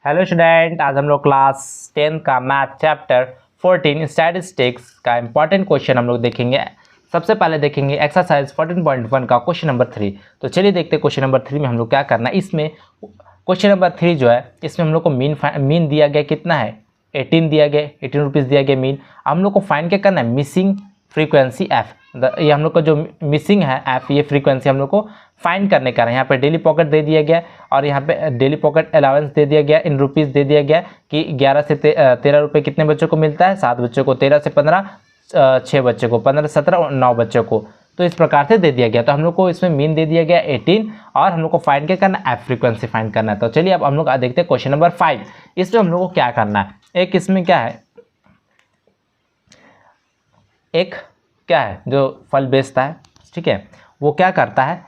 Hello student, आज हम लोग क्लास 10 का मैथ चैप्टर 14 स्टैटिस्टिक्स का इंपॉर्टेंट क्वेश्चन हम लोग देखेंगे। सबसे पहले देखेंगे एक्सरसाइज 14.1 का क्वेश्चन नंबर 3। तो चलिए देखते हैं क्वेश्चन नंबर 3 में हम लोग क्या करना है। इसमें क्वेश्चन नंबर 3 जो है इसमें हम लोग को मीन दिया गया कितना है, 18 दिया गया, 18 रुपीज़ दिया गया मीन। हम लोग को फाइंड क्या करना है, मिसिंग फ्रीक्वेंसी एफ। ये हम लोग का जो मिसिंग है एफ, ये फ्रीक्वेंसी हम लोग को फाइंड करने का है। यहाँ पे डेली पॉकेट दे दिया गया और यहाँ पे डेली पॉकेट अलाउंस दे दिया गया, इन रुपीज़ दे दिया गया कि 11 से 13 रुपये कितने बच्चों को मिलता है, 7 बच्चों को, 13 से 15 6 बच्चों को, 15 से 17 9 बच्चों को। तो इस प्रकार से दे दिया गया। तो हम लोग को इसमें मीन दे दिया गया 18 और हम लोग को फाइंड क्या करना है, एफ फ्रीक्वेंसी फाइंड करना है। तो चलिए अब हम लोग देखते हैं क्वेश्चन नंबर 5। इसमें हम लोग को क्या करना है, एक इसमें क्या है, एक क्या है जो फल बेचता है, ठीक है, वो क्या करता है,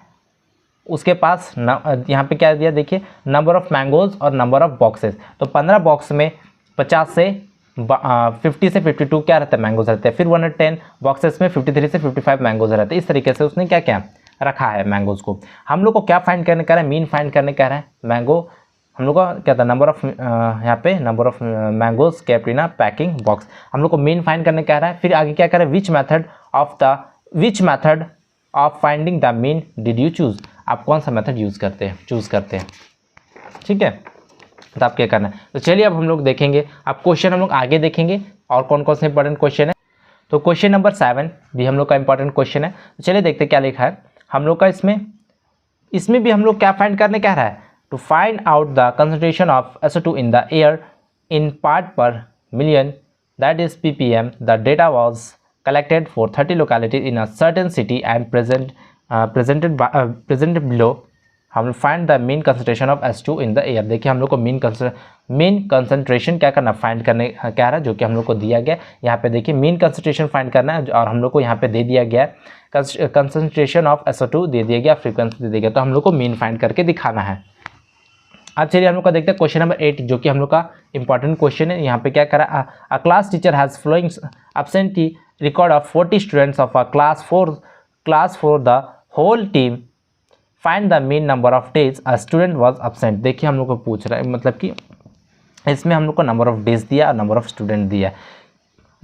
उसके पास यहाँ पे क्या दिया देखिए, नंबर ऑफ मैंगोज और नंबर ऑफ बॉक्सेस। तो 15 बॉक्स में 50 से 50 से 52 क्या रहता है, मैंगोज रहते हैं। फिर 110 बॉक्सेस में 53 से 55 मैंगोज रहते हैं। इस तरीके से उसने क्या क्या रखा है मैंगोज को। हम लोग को क्या फाइंड करने कह रहा है, मीन फाइंड करने कह रहा है। मैंगो हम लोग का क्या था, नंबर ऑफ यहाँ पे नंबर ऑफ मैंगोज कैप्रिना पैकिंग बॉक्स, हम लोग को मीन फाइंड करने कह रहा है। फिर आगे क्या कह रहा है, which method of finding the mean did you choose, आप कौन सा मेथड चूज करते हैं, ठीक है। तो आप क्या करना है, तो चलिए अब हम लोग देखेंगे। अब क्वेश्चन हम लोग आगे देखेंगे और कौन कौन से इंपॉर्टेंट क्वेश्चन है। तो क्वेश्चन नंबर 7 भी हम लोग का इंपॉर्टेंट क्वेश्चन है। तो चलिए देखते हैं क्या लिखा है हम लोग का। इसमें भी हम लोग क्या फाइंड करने कह रहा है, to find out the concentration of SO2 in the air in part per million, that is ppm. The data was collected for 30 localities in a certain city and presented below. हम find the mean concentration of S2 in the air. देखिए हम लोग को mean concentration क्या करना, find करने कह रहा है, जो कि हम लोग को दिया गया। यहाँ पे देखिए मीन कंसंट्रेशन फाइंड करना है और हम लोग को यहाँ पे दे दिया गया कंसंट्रेशन ऑफ SO2 दे दिया गया, फ्रीक्वेंसी दे दिया गया। तो हम लोग को मीन फाइंड करके दिखाना है। अब चलिए हम लोग का देखते हैं क्वेश्चन नंबर 8, जो कि हम लोग का इंपॉर्टेंट क्वेश्चन है। यहाँ पे क्या करा, a class teacher has following absentee record of 40 students of a class 4 the whole team, find the mean number of days a student was absent। देखिए हम लोग को पूछ रहा है, मतलब कि इसमें हम लोग को नंबर ऑफ डेज दिया और नंबर ऑफ स्टूडेंट दिया।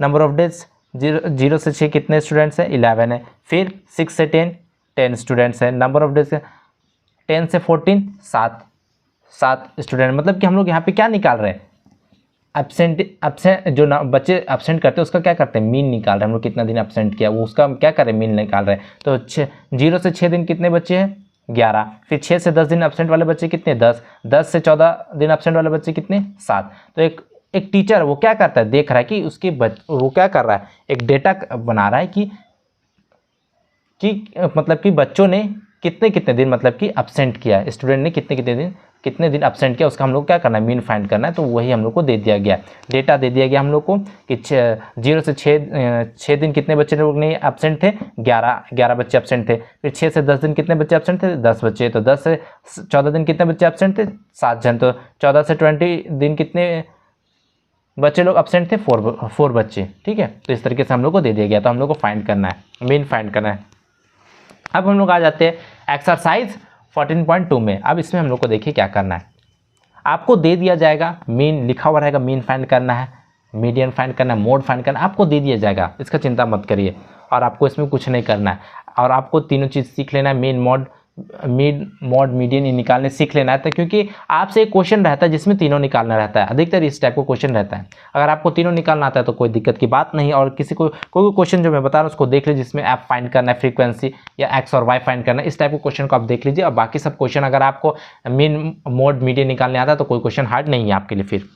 नंबर ऑफ डेज 0 से 6 कितने स्टूडेंट्स हैं, 11 है। फिर 6 से 10 स्टूडेंट्स हैं। नंबर ऑफ डेज 10 से 14 7 स्टूडेंट। मतलब कि हम लोग यहाँ पे क्या निकाल रहे हैं, एब्सेंट जो बच्चे एब्सेंट करते हैं उसका क्या करते हैं, मीन निकाल रहे हैं। हम लोग कितना दिन एब्सेंट किया वो उसका क्या कर रहे हैं, मीन निकाल रहे हैं। तो 0 से 6 दिन कितने बच्चे हैं, 11। फिर 6 से 10 दिन एब्सेंट वाले बच्चे कितने, 10। 10 से 14 दिन एब्सेंट वाले बच्चे कितने, 7। तो एक टीचर वो क्या करता है, देख रहा है कि उसके वो क्या कर रहा है, एक डेटा बना रहा है कि मतलब कि बच्चों ने कितने दिन मतलब कि एब्सेंट किया, स्टूडेंट ने कितने दिन एब्सेंट किया, उसका हम लोग क्या करना है, मीन फाइंड करना है। तो वही हम लोग को दे दिया गया, डेटा दे दिया गया हम लोग को कि 0 से 6 दिन कितने बच्चे लोग नहीं एब्सेंट थे, 11 बच्चे एब्सेंट थे। फिर 6 से 10 दिन कितने बच्चे एब्सेंट थे, 10 बच्चे। तो 10 से 14 दिन कितने बच्चे एब्सेंट थे, 7 जन। तो 14 से 20 दिन कितने बच्चे लोग एब्सेंट थे, 4 बच्चे, ठीक है। तो इस तरीके से हम लोग को दे दिया गया। तो हम लोग को फाइंड करना है, मीन फाइंड करना है। अब हम लोग आ जाते हैं एक्सरसाइज 14.2 में। अब इसमें हम लोग को देखिए क्या करना है। आपको दे दिया जाएगा मीन, लिखा हुआ रहेगा मीन फाइंड करना है, मीडियन फाइंड करना है, मोड फाइंड करना है, आपको दे दिया जाएगा, इसका चिंता मत करिए। और आपको इसमें कुछ नहीं करना है और आपको तीनों चीज़ सीख लेना है, मीन मोड मीडियन निकालने सीख लेना है। तो क्योंकि आपसे एक क्वेश्चन रहता है जिसमें तीनों निकालना रहता है, अधिकतर इस टाइप का क्वेश्चन रहता है। अगर आपको तीनों निकालना आता है तो कोई दिक्कत की बात नहीं। और किसी को कोई क्वेश्चन जो मैं बता रहा हूँ उसको देख लीजिए, जिसमें एफ फाइंड करना है, फ्रीक्वेंसी या एक्स और वाई फाइंड करना है, इस टाइप के क्वेश्चन को आप देख लीजिए। और बाकी सब क्वेश्चन अगर आपको मीन मोड मीडियन निकालने आता है तो कोई क्वेश्चन हार्ड नहीं है आपके लिए। फिर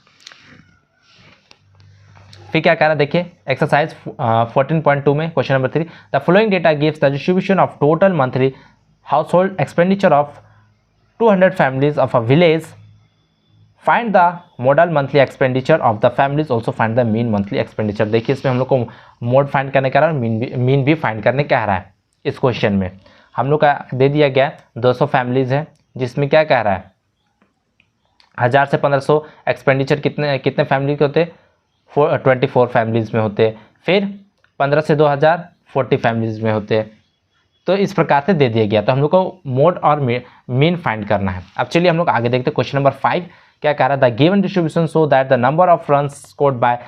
क्या कह रहा है देखिए, एक्सरसाइज 14.2 में question number 3, the following data gives the distribution of total monthly household expenditure of 200 families of a village. Find the modal monthly expenditure of the families. Also find the mean monthly expenditure. देखिए इसमें हम लोग को mode find करने कह रहा है, mean भी फाइंड करने कह रहा है। इस क्वेश्चन में हम लोग का दे दिया गया 200 फैमिलीज है, जिसमें क्या कह रहा है, 1000 से 1500 एक्सपेंडिचर कितने फैमिली के होते, 24 फैमिलीज में होते। फिर 15 से 2000 40 फैमिलीज में होते। तो इस प्रकार से दे दिया गया। तो हम लोग को मोड और मीन फाइंड करना है। अब चलिए हम लोग आगे देखते हैं क्वेश्चन नंबर 5। क्या कह रहा है, the given distribution so that the number of run scored by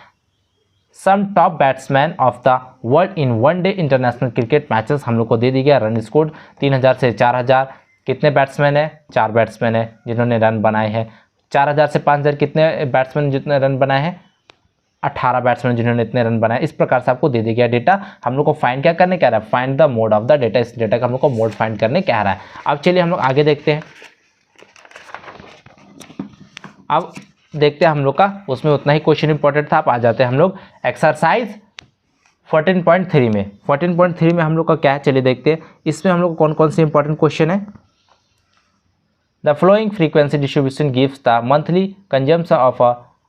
some top batsman of the world in one day international cricket matches हम लोग को दे दी गया। रन स्कोर्ड 3000 से 4000, कितने बैट्समैन है, 4 बैट्समैन है जिन्होंने रन बनाए हैं। 4000 से 5000 कितने बैट्समैन जितने रन बनाए हैं, 18 बैट्समैन जिन्होंने इतने रन बनाए। इस प्रकार से आपको दे दिया गया डेटा। हम लोग को फाइंड क्या करने कह रहा है, find the mode of the data. इस डेटा का हम लोग को मोड फाइंड करने कह रहा है। अब चलिए हम लोग आगे देखते हैं। अब देखते हैं हम लोग का उसमें उतना ही क्वेश्चन इंपॉर्टेंट था। आप आ जाते हैं हम लोग एक्सरसाइज 14.3 में। 14.3 में हम लोग का क्या है, चलिए देखते हैं इसमें हम लोग को कौन कौन से इंपॉर्टेंट क्वेश्चन है। The flowing frequency distribution gives the monthly consumption of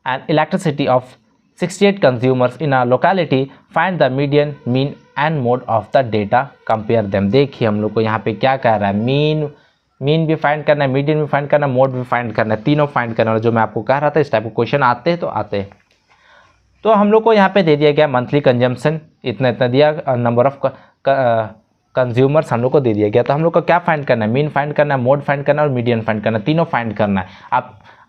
N elasticity of 68 consumers in a locality. Find the median, mean and mode of the data. Compare them. देखिए हम लोग को यहाँ पे क्या कह रहा है, मीन भी फाइंड करना है, मीडियन भी फाइंड करना है, मोड भी फाइंड करना है, तीनों फाइंड करना है। जो मैं आपको कह रहा था इस टाइप के क्वेश्चन आते हैं तो आते हैं। तो हम लोग को यहाँ पे दे दिया गया मंथली कंजम्पशन इतना इतना दिया, नंबर ऑफ कंज्यूमर्स हम लोग को दे दिया गया। तो हम लोग को क्या फाइंड करना है, मीन फाइंड करना है, मोड फाइंड करना है और मीडियन फाइंड करना है, तीनों फाइंड करना है।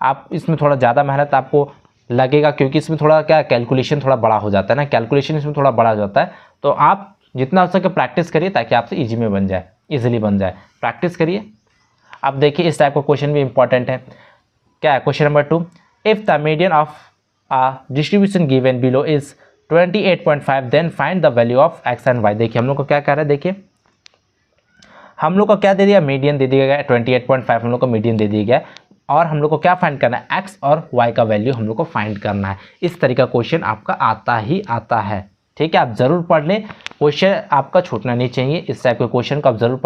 आप इसमें थोड़ा ज़्यादा मेहनत आपको लगेगा क्योंकि इसमें थोड़ा क्या कैलकुलेशन थोड़ा बड़ा हो जाता है ना, कैलकुलेशन इसमें थोड़ा बड़ा हो जाता है। तो आप जितना हो सके प्रैक्टिस करिए ताकि आपसे इजी में बन जाए, इजीली बन जाए, प्रैक्टिस करिए। अब देखिए इस टाइप का क्वेश्चन भी इंपॉर्टेंट है। क्या है question number 2, if the median of a distribution given below is 28.5 then find the value of X and Y. देखिए हम लोग को क्या कह रहा है, देखिए हम लोग को क्या दे दिया, मीडियन दे दिया गया 28.5 हम लोग को मीडियन दे दिया गया और हम लोग को क्या फाइंड करना है, एक्स और वाई का वैल्यू हम लोग को फाइंड करना है। इस तरीका क्वेश्चन आपका आता ही आता है, ठीक है। आप जरूर पढ़ लें, क्वेश्चन आपका छूटना नहीं चाहिए। इस टाइप के क्वेश्चन को आप जरूर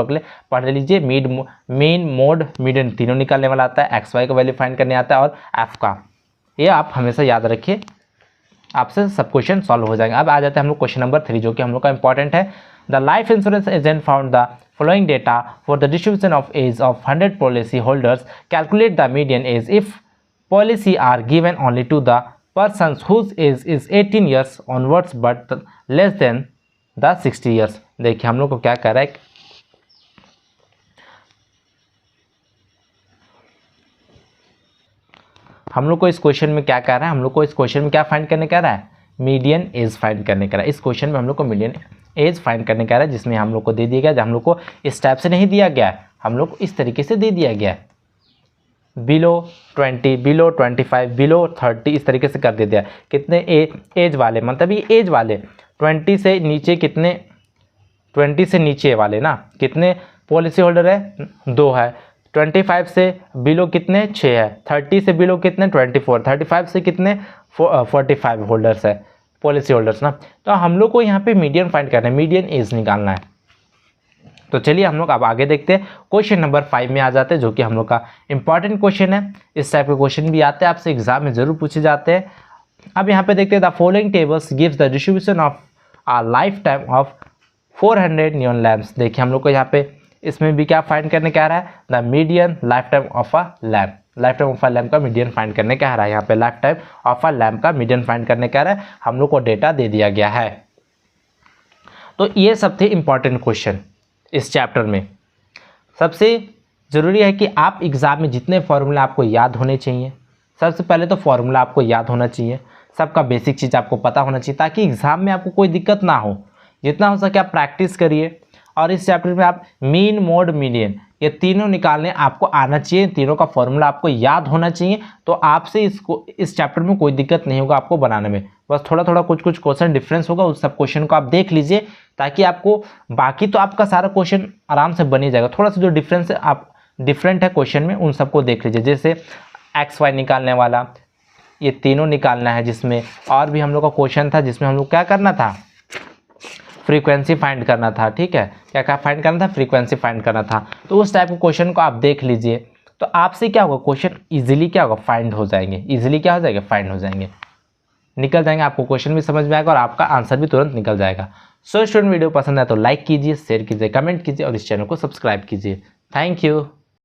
पढ़ लीजिए। मीन मोड मीडियन तीनों निकालने वाला आता है, एक्स वाई का वैल्यू फाइंड करने आता है और एफ का, ये आप हमेशा याद रखिए, आपसे सब क्वेश्चन सॉल्व हो जाएंगे। अब आ जाते हैं हम लोग क्वेश्चन नंबर 3 जो कि हम लोग का इंपॉर्टेंट है। The life insurance agent found the following data for the distribution of age of 100 policy holders. Calculate the median age if policy are given only to the persons whose age is 18 years onwards but less than the 60 years. देखिए हम लोग को क्या कर रहा है, हम लोग को इस क्वेश्चन में क्या कह रहा है, हम लोग को इस क्वेश्चन में क्या फाइंड करने कह रहा है, मीडियन एज फाइंड करने कह रहा है। इस क्वेश्चन में हम लोग को मीडियन एज फाइंड करने कह रहा है, जिसमें हम लोग को दे दिया गया, हम लोग को इस टाइप से नहीं दिया गया है, हम लोग को इस तरीके से दे दिया गया है, बिलो 20, बिलो 25, बिलो 30, इस तरीके से कर दे दिया। कितने एज वाले, मतलब ये एज वाले 20 से नीचे, कितने 20 से नीचे वाले ना, कितने पॉलिसी होल्डर है, 2 है। 25 से बिलो कितने, 6 है। 30 से बिलो कितने, 24। 35 से कितने, 45 होल्डर्स है, पॉलिसी होल्डर्स ना। तो हम लोग को यहाँ पे मीडियन फाइंड करना है, मीडियन एज निकालना है। तो चलिए हम लोग अब आगे देखते हैं, क्वेश्चन नंबर 5 में आ जाते हैं, जो कि हम लोग का इंपॉर्टेंट क्वेश्चन है। इस टाइप के क्वेश्चन भी आते हैं, आपसे एग्जाम में जरूर पूछे जाते हैं। अब यहाँ पे देखते हैं, the following tables gives the distribution of a life time of 400 neon lamps. देखिए हम लोग को यहाँ पे इसमें भी क्या फाइंड करने क्या रहा है, the median life time of a lamp. Life time of a lamp का मीडियन फाइंड करने क्या रहा है, यहाँ पे life time of a lamp का मीडियन फाइंड करने क्या रहा है, हम लोग को डेटा दे दिया गया है। तो ये सब थे इंपॉर्टेंट क्वेश्चन इस चैप्टर में। सबसे ज़रूरी है कि आप एग्ज़ाम में जितने फॉर्मूला आपको याद होने चाहिए, सबसे पहले तो फॉर्मूला आपको याद होना चाहिए, सबका बेसिक चीज़ आपको पता होना चाहिए, ताकि एग्ज़ाम में आपको कोई दिक्कत ना हो। जितना हो सके आप प्रैक्टिस करिए, और इस चैप्टर में आप मीन मोड मीडियन ये तीनों निकालने आपको आना चाहिए, तीनों का फॉर्मूला आपको याद होना चाहिए। तो आपसे इस चैप्टर में कोई दिक्कत नहीं होगा आपको बनाने में, बस थोड़ा थोड़ा कुछ कुछ क्वेश्चन डिफरेंस होगा, उस सब क्वेश्चन को आप देख लीजिए, ताकि आपको बाकी तो आपका सारा क्वेश्चन आराम से बन ही जाएगा। थोड़ा सा जो डिफरेंस है आप डिफरेंट है क्वेश्चन में, उन सबको देख लीजिए। जैसे एक्स वाई निकालने वाला, ये तीनों निकालना है, जिसमें और भी हम लोग का क्वेश्चन था जिसमें हम लोग क्या करना था, फ्रीक्वेंसी फाइंड करना था। ठीक है, क्या क्या फाइंड करना था, फ्रीक्वेंसी फाइंड करना था। तो उस टाइप के क्वेश्चन को आप देख लीजिए, तो आपसे क्या होगा, क्वेश्चन इजीली क्या होगा, फाइंड हो जाएंगे, इजीली क्या हो जाएगा, फाइंड हो जाएंगे, निकल जाएंगे। आपको क्वेश्चन भी समझ में आएगा और आपका आंसर भी तुरंत निकल जाएगा। सो स्टूडेंट, वीडियो पसंद है तो लाइक कीजिए, शेयर कीजिए, कमेंट कीजिए और इस चैनल को सब्सक्राइब कीजिए। Thank you.